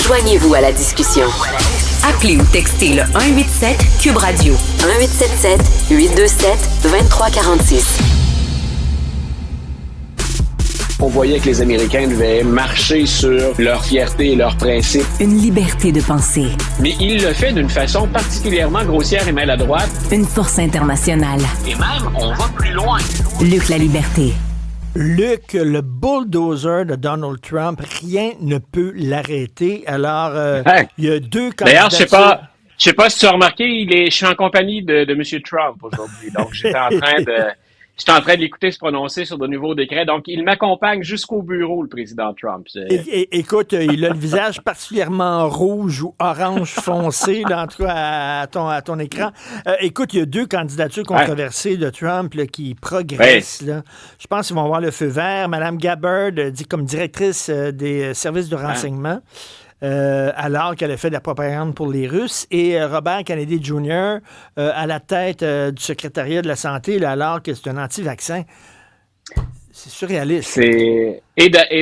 Joignez-vous à la discussion. Appelez ou textez le 187 Cube Radio 1877 827 2346. On voyait que les Américains devaient marcher sur leur fierté et leurs principes. Une liberté de penser. Mais il le fait d'une façon particulièrement grossière et maladroite. Une force internationale. Et même, on va plus loin. Luc la liberté. Luc, le bulldozer de Donald Trump, rien ne peut l'arrêter. Alors, il y a deux candidatures. D'ailleurs, je sais pas si tu as remarqué, je suis en compagnie de M. Trump aujourd'hui. Donc, j'étais en train de l'écouter se prononcer sur de nouveaux décrets. Donc, il m'accompagne jusqu'au bureau, le président Trump. Écoute, il a le visage particulièrement rouge ou orange foncé, là, en tout cas, à ton écran. Écoute, il y a deux candidatures controversées de Trump là, qui progressent. Là. Je pense qu'ils vont avoir le feu vert. Mme Gabbard, comme directrice des services de renseignement. Alors qu'elle a fait de la propagande pour les Russes, et Robert Kennedy Jr. À la tête du secrétariat de la santé, là, alors que c'est un anti-vaccin. C'est surréaliste. Et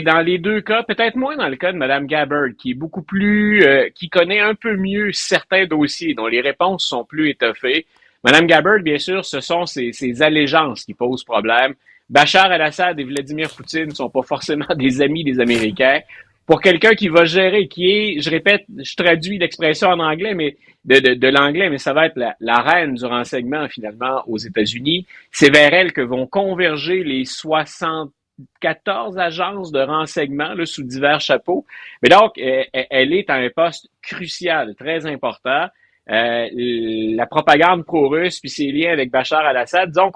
dans les deux cas, peut-être moins dans le cas de Mme Gabbard, qui est beaucoup plus, qui connaît un peu mieux certains dossiers, dont les réponses sont plus étoffées. Mme Gabbard, bien sûr, ce sont ses allégeances qui posent problème. Bachar el-Assad et Vladimir Poutine ne sont pas forcément des amis des Américains. Pour quelqu'un qui va gérer, qui est, je répète, je traduis l'expression en anglais, mais de l'anglais, mais ça va être la reine du renseignement, finalement, aux États-Unis. C'est vers elle que vont converger les 74 agences de renseignement, là, sous divers chapeaux. Mais donc, elle est à un poste crucial, très important. La propagande pro-russe, puis ses liens avec Bachar el-Assad, disons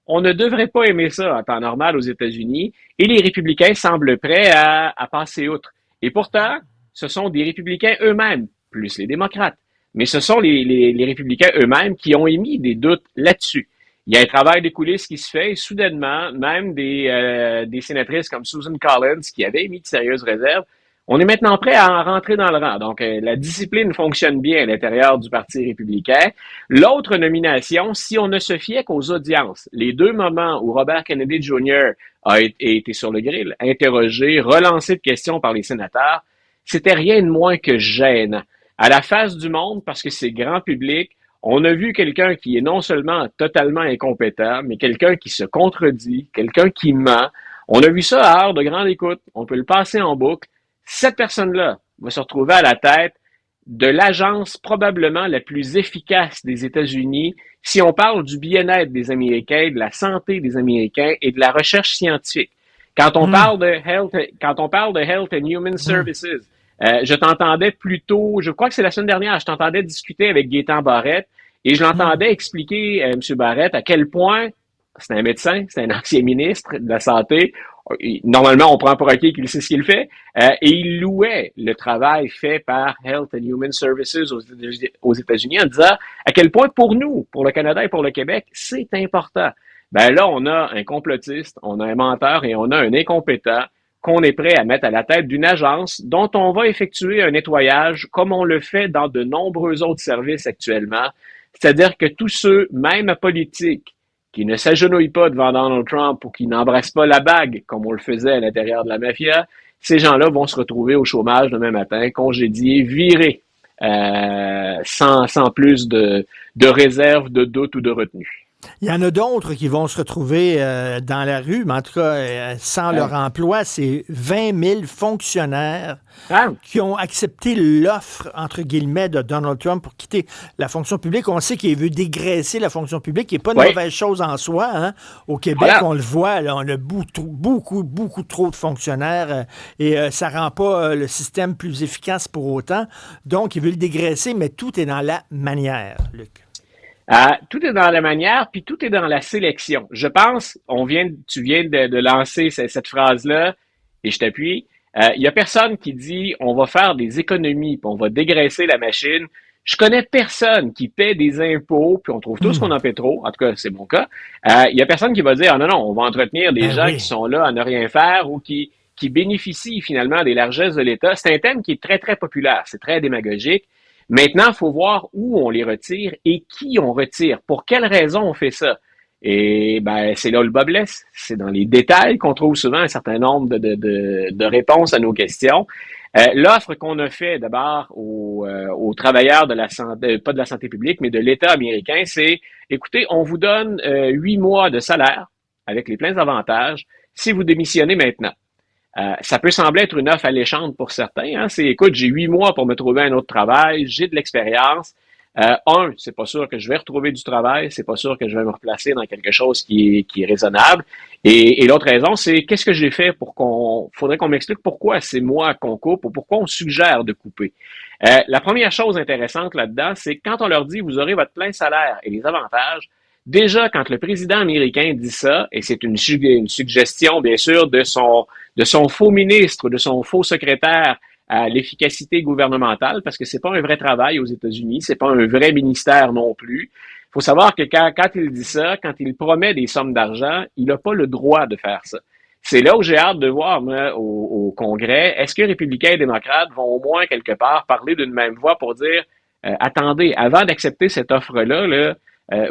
on ne devrait pas aimer ça en temps normal aux États-Unis, et les républicains semblent prêts à passer outre. Et pourtant, ce sont des républicains eux-mêmes, plus les démocrates, mais ce sont les républicains eux-mêmes qui ont émis des doutes là-dessus. Il y a un travail de coulisses qui se fait, et soudainement, même des sénatrices comme Susan Collins, qui avaient émis de sérieuses réserves, on est maintenant prêt à en rentrer dans le rang. Donc, la discipline fonctionne bien à l'intérieur du Parti républicain. L'autre nomination, si on ne se fiait qu'aux audiences, les deux moments où Robert Kennedy Jr. a été sur le grill, interrogé, relancé de questions par les sénateurs, c'était rien de moins que gênant. À la face du monde, parce que c'est grand public, on a vu quelqu'un qui est non seulement totalement incompétent, mais quelqu'un qui se contredit, quelqu'un qui ment. On a vu ça à heure de grande écoute. On peut le passer en boucle. Cette personne-là va se retrouver à la tête de l'agence probablement la plus efficace des États-Unis si on parle du bien-être des Américains, de la santé des Américains et de la recherche scientifique. Quand on parle de Health and Human Services, je t'entendais plutôt, je crois que c'est la semaine dernière, je t'entendais discuter avec Gaétan Barrette et je l'entendais expliquer à M. Barrette à quel point c'est un médecin, c'est un ancien ministre de la Santé. Normalement, on prend pour acquis qu'il sait ce qu'il fait, et il louait le travail fait par Health and Human Services aux États-Unis en disant à quel point pour nous, pour le Canada et pour le Québec, c'est important. Ben là, on a un complotiste, on a un menteur et on a un incompétent qu'on est prêt à mettre à la tête d'une agence dont on va effectuer un nettoyage comme on le fait dans de nombreux autres services actuellement. C'est-à-dire que tous ceux, même politiques, qui ne s'agenouillent pas devant Donald Trump ou qui n'embrassent pas la bague, comme on le faisait à l'intérieur de la mafia, ces gens-là vont se retrouver au chômage demain matin, congédiés, virés, sans plus de réserve, de doute ou de retenue. Il y en a d'autres qui vont se retrouver dans la rue, mais en tout cas, sans leur emploi. C'est 20 000 fonctionnaires qui ont accepté l'offre, entre guillemets, de Donald Trump pour quitter la fonction publique. On sait qu'il veut dégraisser la fonction publique, qui n'est pas une mauvaise chose en soi. Hein. Au Québec, on le voit, là, on a beaucoup trop de fonctionnaires et ça ne rend pas le système plus efficace pour autant. Donc, il veut le dégraisser, mais tout est dans la manière, Luc. Tout est dans la manière, puis tout est dans la sélection. Je pense, tu viens de lancer cette phrase-là, et je t'appuie. Il y a personne qui dit on va faire des économies, puis on va dégraisser la machine. Je connais personne qui paie des impôts, puis on trouve tous qu'on en paie trop. En tout cas, c'est mon cas. Il y a personne qui va dire non, on va entretenir des gens qui sont là à ne rien faire ou qui bénéficient finalement des largesses de l'État. C'est un thème qui est très, très populaire. C'est très démagogique. Maintenant, il faut voir où on les retire et qui on retire. Pour quelles raisons on fait ça? Et ben, c'est là où le bas blesse. C'est dans les détails qu'on trouve souvent un certain nombre de réponses à nos questions. L'offre qu'on a fait d'abord aux travailleurs de la santé, pas de la santé publique, mais de l'État américain, c'est, écoutez, on vous donne 8 mois de salaire avec les pleins avantages si vous démissionnez maintenant. Ça peut sembler être une offre alléchante pour certains. Hein? C'est, écoute, j'ai 8 mois pour me trouver un autre travail, j'ai de l'expérience. C'est pas sûr que je vais retrouver du travail, c'est pas sûr que je vais me replacer dans quelque chose qui est raisonnable. Et l'autre raison, c'est qu'est-ce que j'ai fait faudrait qu'on m'explique pourquoi c'est moi qu'on coupe ou pourquoi on suggère de couper. La première chose intéressante là-dedans, c'est quand on leur dit vous aurez votre plein salaire et les avantages, déjà quand le président américain dit ça, et c'est une suggestion bien sûr de son faux ministre, de son faux secrétaire à l'efficacité gouvernementale, parce que c'est pas un vrai travail aux États-Unis, c'est pas un vrai ministère non plus. Il faut savoir que quand il dit ça, quand il promet des sommes d'argent, il n'a pas le droit de faire ça. C'est là où j'ai hâte de voir, moi, au Congrès, est-ce que républicains et démocrates vont au moins quelque part parler d'une même voix pour dire attendez, avant d'accepter cette offre-là,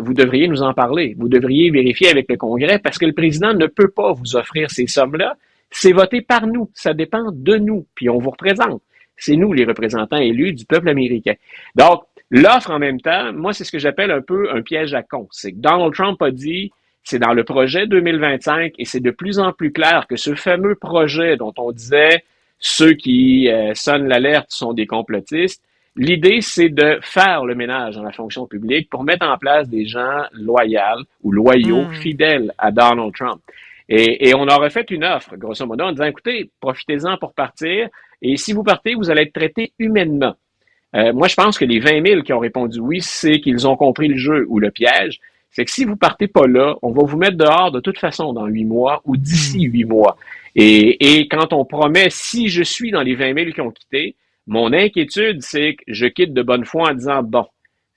vous devriez nous en parler. Vous devriez vérifier avec le Congrès parce que le président ne peut pas vous offrir ces sommes-là. C'est voté par nous. Ça dépend de nous. Puis on vous représente. C'est nous, les représentants élus du peuple américain. Donc, l'offre en même temps, moi, c'est ce que j'appelle un peu un piège à con. C'est que Donald Trump a dit, c'est dans le projet 2025 et c'est de plus en plus clair que ce fameux projet dont on disait ceux qui sonnent l'alerte sont des complotistes. L'idée, c'est de faire le ménage dans la fonction publique pour mettre en place des gens loyaux ou loyaux, fidèles à Donald Trump. Et on aurait fait une offre, grosso modo, en disant, écoutez, profitez-en pour partir, et si vous partez, vous allez être traité humainement. Moi, je pense que les 20 000 qui ont répondu oui, c'est qu'ils ont compris le jeu ou le piège. C'est que si vous partez pas là, on va vous mettre dehors de toute façon dans 8 mois ou d'ici 8 mois. Et quand on promet, si je suis dans les 20 000 qui ont quitté, mon inquiétude, c'est que je quitte de bonne foi en disant, bon,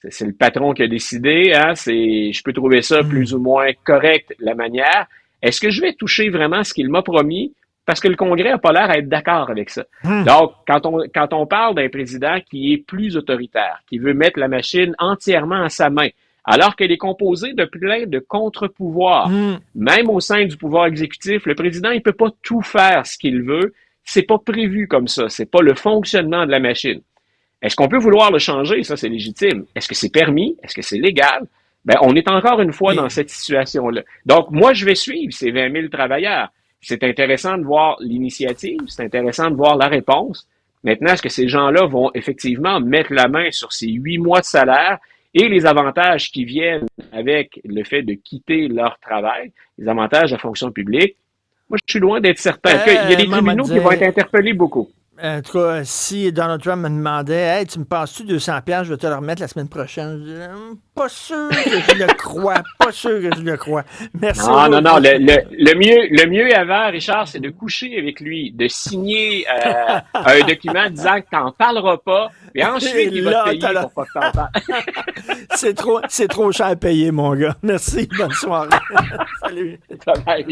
c'est le patron qui a décidé, hein, je peux trouver ça plus ou moins correct, la manière. Est-ce que je vais toucher vraiment ce qu'il m'a promis? Parce que le Congrès n'a pas l'air à être d'accord avec ça. Donc, quand on parle d'un président qui est plus autoritaire, qui veut mettre la machine entièrement à sa main, alors qu'elle est composée de plein de contre-pouvoirs, même au sein du pouvoir exécutif, le président, il peut pas tout faire ce qu'il veut. C'est pas prévu comme ça. C'est pas le fonctionnement de la machine. Est-ce qu'on peut vouloir le changer? Ça, c'est légitime. Est-ce que c'est permis? Est-ce que c'est légal? Ben, on est encore une fois dans cette situation-là. Donc, moi, je vais suivre ces 20 000 travailleurs. C'est intéressant de voir l'initiative, c'est intéressant de voir la réponse. Maintenant, est-ce que ces gens-là vont effectivement mettre la main sur ces 8 mois de salaire et les avantages qui viennent avec le fait de quitter leur travail, les avantages de la fonction publique? Moi, je suis loin d'être certain. Il y a des tribunaux qui vont être interpellés beaucoup. En tout cas, si Donald Trump me demandait « Hey, tu me passes-tu 200$, je vais te le remettre la semaine prochaine. » Je dirais « Pas sûr que je le crois. Pas sûr que je le crois. » Merci. Non. Le mieux avant, Richard, c'est de coucher avec lui, de signer un document disant que t'en parleras pas, et ensuite il va te payer pour pas que t'en parles. C'est trop cher à payer, mon gars. Merci. Bonne soirée. Salut. Bye.